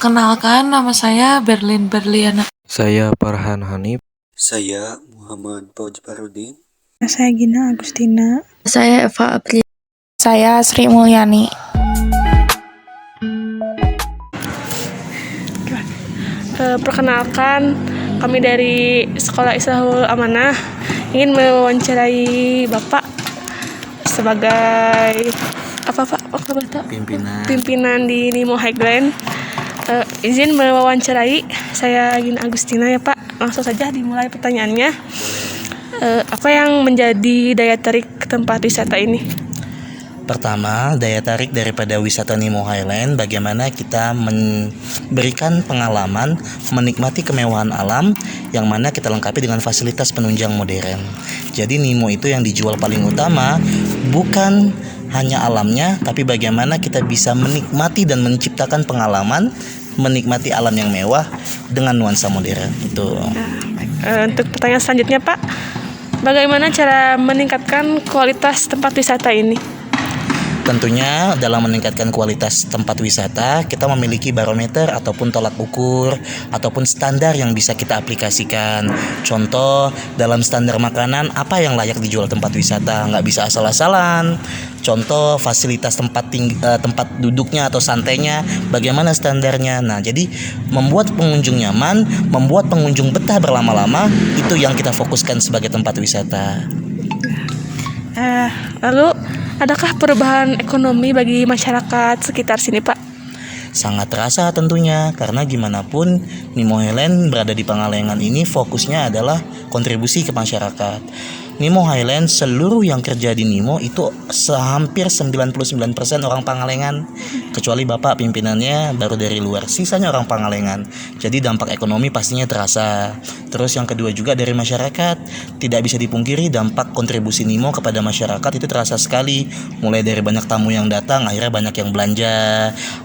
Perkenalkan, nama saya Berlin Berliana. Saya Farhan Hanif. Saya Muhammad Fauzi Farudin. Saya Gina Agustina. Saya Eva April. Saya Sri Mulyani. Perkenalkan, kami dari Sekolah Islahul Amanah ingin mewawancarai Bapak sebagai pimpinan di Nimo Highland. Izin mewawancarai, saya Gina Agustina ya Pak. Langsung saja dimulai pertanyaannya. Apa yang menjadi daya tarik tempat wisata ini? Pertama, daya tarik daripada wisata Nimo Highland, bagaimana kita memberikan pengalaman menikmati kemewahan alam yang mana kita lengkapi dengan fasilitas penunjang modern. Jadi Nimo itu yang dijual paling utama bukan hanya alamnya, tapi bagaimana kita bisa menikmati dan menciptakan pengalaman menikmati alam yang mewah dengan nuansa modern. Itu. Untuk pertanyaan selanjutnya Pak, bagaimana cara meningkatkan kualitas tempat wisata ini? Tentunya dalam meningkatkan kualitas tempat wisata, kita memiliki barometer ataupun tolak ukur ataupun standar yang bisa kita aplikasikan. Contoh, dalam standar makanan, apa yang layak dijual tempat wisata? Nggak bisa asal-asalan. Contoh, fasilitas tempat duduknya atau santainya, bagaimana standarnya? Nah, jadi membuat pengunjung nyaman, membuat pengunjung betah berlama-lama, itu yang kita fokuskan sebagai tempat wisata. Lalu, adakah perubahan ekonomi bagi masyarakat sekitar sini, Pak? Sangat terasa tentunya, karena gimana pun Nimo Highland berada di Pangalengan ini fokusnya adalah kontribusi ke masyarakat. Nimo Highland, seluruh yang kerja di Nimo itu hampir 99% orang Pangalengan, kecuali Bapak pimpinannya baru dari luar, sisanya orang Pangalengan. Jadi dampak ekonomi pastinya terasa. Terus yang kedua juga dari masyarakat, tidak bisa dipungkiri dampak kontribusi Nimo kepada masyarakat itu terasa sekali. Mulai dari banyak tamu yang datang, akhirnya banyak yang belanja,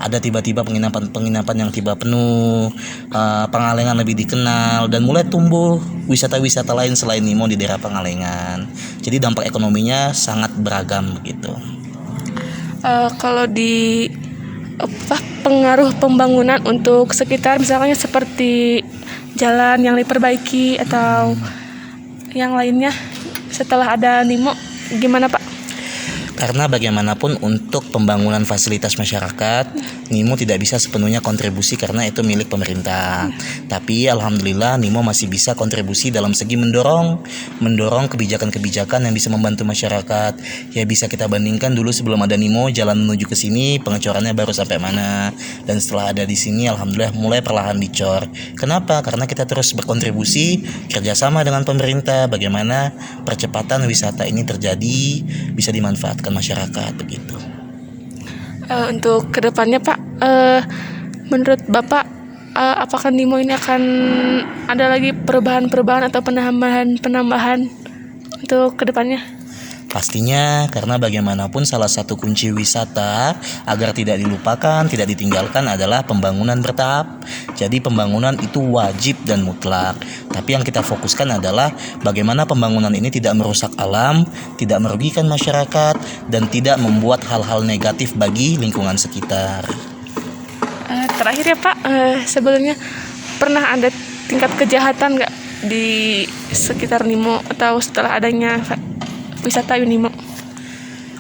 ada tiba-tiba penginapan yang tiba penuh, Pangalengan lebih dikenal, dan mulai tumbuh wisata-wisata lain selain Nimo di daerah Pangalengan. Jadi dampak ekonominya sangat beragam begitu. Kalau di pengaruh pembangunan untuk sekitar, misalnya seperti jalan yang diperbaiki atau yang lainnya setelah ada Nimo, gimana Pak? Karena bagaimanapun untuk pembangunan fasilitas masyarakat, Nimo tidak bisa sepenuhnya kontribusi karena itu milik pemerintah. Tapi alhamdulillah Nimo masih bisa kontribusi dalam segi mendorong kebijakan-kebijakan yang bisa membantu masyarakat. Ya bisa kita bandingkan dulu sebelum ada Nimo, jalan menuju ke sini pengecorannya baru sampai mana, dan setelah ada di sini alhamdulillah mulai perlahan dicor. Kenapa? Karena kita terus berkontribusi kerjasama dengan pemerintah bagaimana percepatan wisata ini terjadi, bisa dimanfaatkan masyarakat begitu. Untuk kedepannya Pak, menurut Bapak, apakah Nimo ini akan ada lagi perubahan-perubahan atau penambahan untuk kedepannya? Pastinya, karena bagaimanapun salah satu kunci wisata agar tidak dilupakan, tidak ditinggalkan adalah pembangunan bertahap. Jadi pembangunan itu wajib dan mutlak. Tapi yang kita fokuskan adalah bagaimana pembangunan ini tidak merusak alam, tidak merugikan masyarakat, dan tidak membuat hal-hal negatif bagi lingkungan sekitar. Terakhir ya Pak, sebelumnya pernah ada tingkat kejahatan nggak di sekitar Nimo atau setelah adanya wisata Nimo?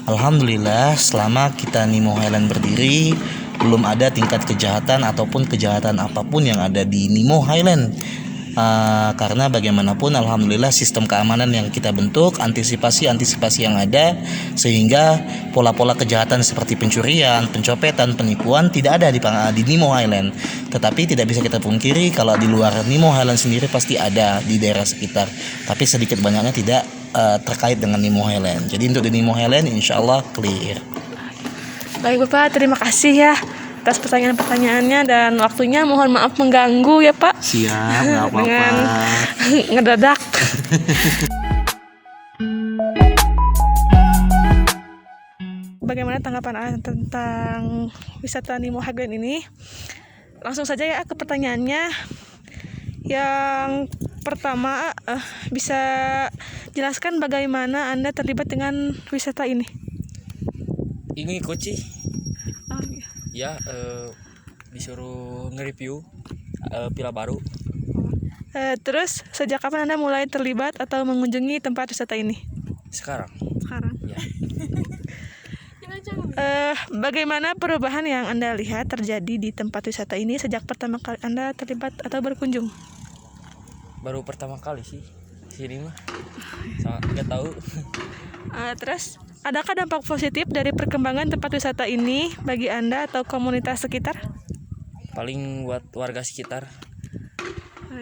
Alhamdulillah, selama kita Nimo Highland berdiri, belum ada tingkat kejahatan ataupun kejahatan apapun yang ada di Nimo Highland. Karena bagaimanapun alhamdulillah sistem keamanan yang kita bentuk, antisipasi yang ada, sehingga pola-pola kejahatan seperti pencurian, pencopetan, penipuan tidak ada di Nimo Highland. Tetapi tidak bisa kita pungkiri kalau di luar Nimo Highland sendiri pasti ada di daerah sekitar, tapi sedikit banyaknya tidak terkait dengan Nimo Highland. Jadi untuk di Nimo Highland insya Allah clear. Baik Bapak, terima kasih ya atas pertanyaan-pertanyaannya dan waktunya. Mohon maaf mengganggu ya Pak. Siap, nggak apa-apa. Dengan ngedadak. Bagaimana tanggapan tentang wisata Nimo Highland ini? Langsung saja ya ke pertanyaannya. Yang pertama, bisa jelaskan bagaimana Anda terlibat dengan wisata ini? Ini Koci. Oh, iya. Ya, disuruh nge-review villa baru. Terus sejak kapan Anda mulai terlibat atau mengunjungi tempat wisata ini? Sekarang ya. Bagaimana perubahan yang Anda lihat terjadi di tempat wisata ini sejak pertama kali Anda terlibat atau berkunjung? Baru pertama kali sih sini mah. Sangat nggak tahu. Terus adakah dampak positif dari perkembangan tempat wisata ini bagi Anda atau komunitas sekitar? Paling buat warga sekitar.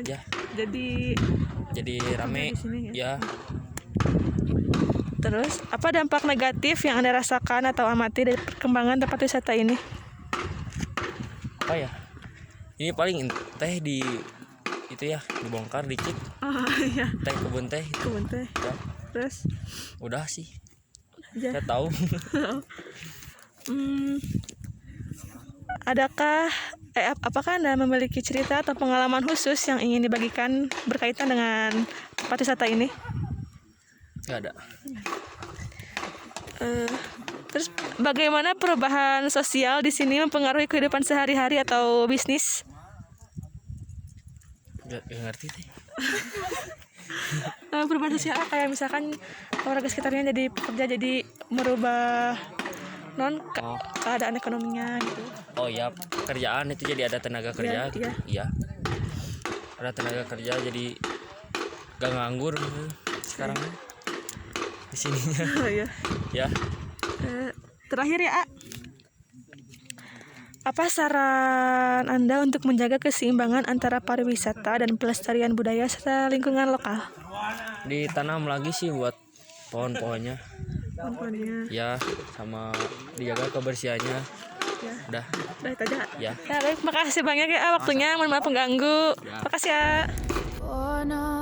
Ya, jadi rame di sini, ya. Terus apa dampak negatif yang Anda rasakan atau amati dari perkembangan tempat wisata ini? Apa ya? Ini paling teh di itu ya, dibongkar dikit. Iya, Teh kebun teh. kebun teh. Ya, Terus udah sih. aja. Saya tahu. Apakah Anda memiliki cerita atau pengalaman khusus yang ingin dibagikan berkaitan dengan tempat wisata ini? Nggak ada. Terus bagaimana perubahan sosial di sini mempengaruhi kehidupan sehari-hari atau bisnis? Nggak ngerti teh. Perubahan sosial kayak misalkan warga sekitarnya jadi pekerja, jadi merubah keadaan ekonominya gitu. Oh ya, kerjaan itu jadi ada tenaga kerja. Iya, Gitu. Iya. Ada tenaga kerja jadi gak nganggur sekarang di sininya. Oh iya. Ya. Terakhir ya, apa saran Anda untuk menjaga keseimbangan antara pariwisata dan pelestarian budaya serta lingkungan lokal? Ditanam lagi sih buat pohon-pohonnya. Pohon-pohonnya. Ya, sama dijaga kebersihannya. Ya. Udah. Udah itu aja. Ya. Ya, baik. Makasih banyak ya waktunya. Mohon maaf pengganggu. Makasih ya. Oh no.